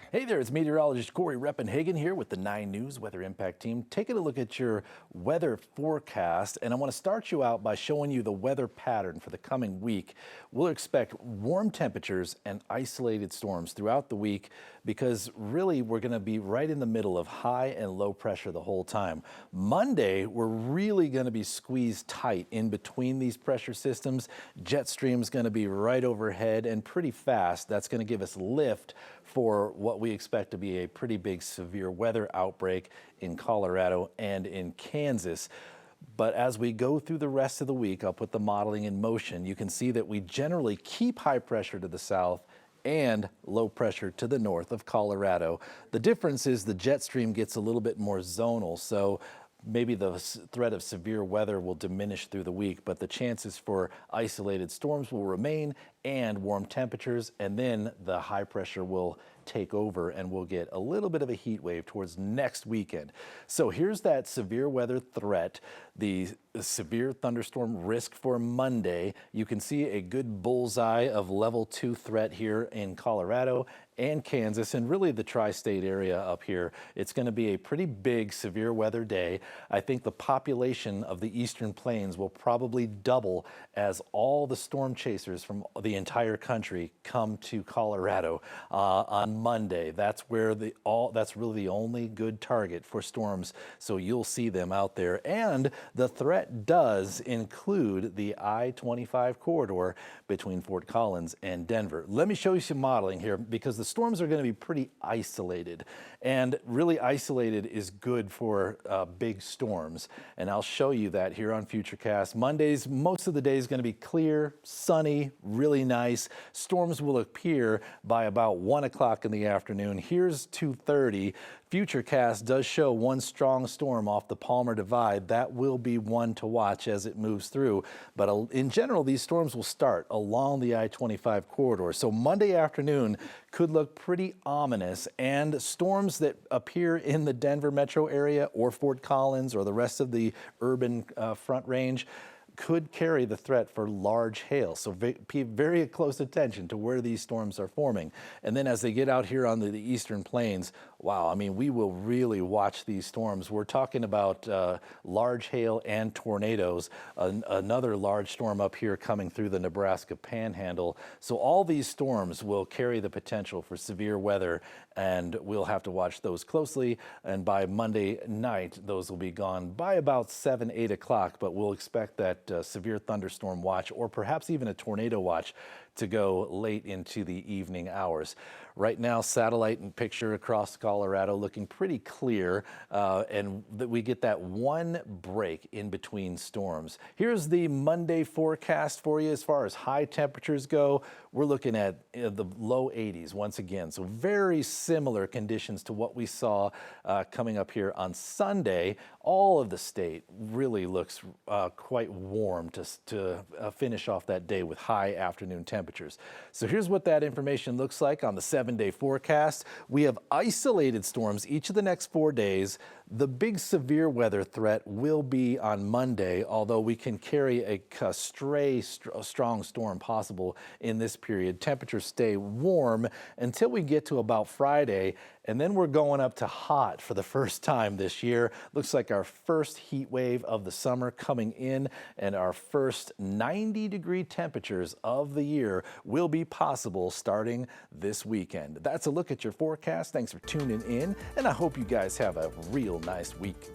Hey there, it's meteorologist Cory Reppenhagen here with the 9 News Weather Impact Team, taking a look at your weather forecast. And I want to start you out by showing you the weather pattern for the coming week. We'll expect warm temperatures and isolated storms throughout the week because really we're going to be right in the middle of high and low pressure the whole time. Monday, we're really going to be squeezed tight in between these pressure systems. Jet stream's going to be right overhead and pretty fast. That's going to give us lift for what we expect to be a pretty big severe weather outbreak in Colorado and in Kansas. But as we go through the rest of the week, I'll put the modeling in motion. You can see that we generally keep high pressure to the south and low pressure to the north of Colorado. The difference is the jet stream gets a little bit more zonal, so maybe the threat of severe weather will diminish through the week, but the chances for isolated storms will remain and warm temperatures, and then the high pressure will take over and we'll get a little bit of a heat wave towards next weekend. So here's that severe weather threat, the severe thunderstorm risk for Monday. You can see a good bullseye of level 2 threat here in Colorado and Kansas, and really the tri-state area up here. It's going to be a pretty big severe weather day. I think the population of the eastern plains will probably double as all the storm chasers from the entire country come to Colorado on Monday. That's where that's really the only good target for storms, so you'll see them out there. And the threat does include the I-25 corridor between Fort Collins and Denver. Let me show you some modeling here because the storms are going to be pretty isolated, and really isolated is good for big storms, and I'll show you that here on Futurecast. Mondays, most of the day is going to be clear, sunny, really nice. Storms will appear by about 1 o'clock in the afternoon. Here's 2:30. Futurecast does show one strong storm off the Palmer Divide. That will be one to watch as it moves through. But in general, these storms will start along the I-25 corridor. So Monday afternoon could look pretty ominous, and storms that appear in the Denver metro area or Fort Collins or the rest of the urban front range could carry the threat for large hail. So pay very close attention to where these storms are forming. And then as they get out here on the eastern plains, wow, I mean, we will really watch these storms. We're talking about large hail and tornadoes. Another large storm up here coming through the Nebraska Panhandle. So all these storms will carry the potential for severe weather, and we'll have to watch those closely. And by Monday night, those will be gone by about 7, 8 o'clock, but we'll expect that severe thunderstorm watch or perhaps even a tornado watch to go late into the evening hours. Right now, satellite and picture across Colorado looking pretty clear, and we get that one break in between storms. Here's the Monday forecast for you as far as high temperatures go. We're looking at the low 80s once again, so very similar conditions to what we saw coming up here on Sunday. All of the state really looks quite warm to finish off that day with high afternoon temperatures. So here's what that information looks like on the 7-day forecast. We have isolated storms each of the next 4 days. The big severe weather threat will be on Monday, although we can carry a strong storm possible in this period. Temperatures stay warm until we get to about Friday, and then we're going up to hot for the first time this year. Looks like our first heat wave of the summer coming in, and our first 90-degree temperatures of the year will be possible starting this weekend. That's a look at your forecast. Thanks for tuning in, and I hope you guys have a real nice week.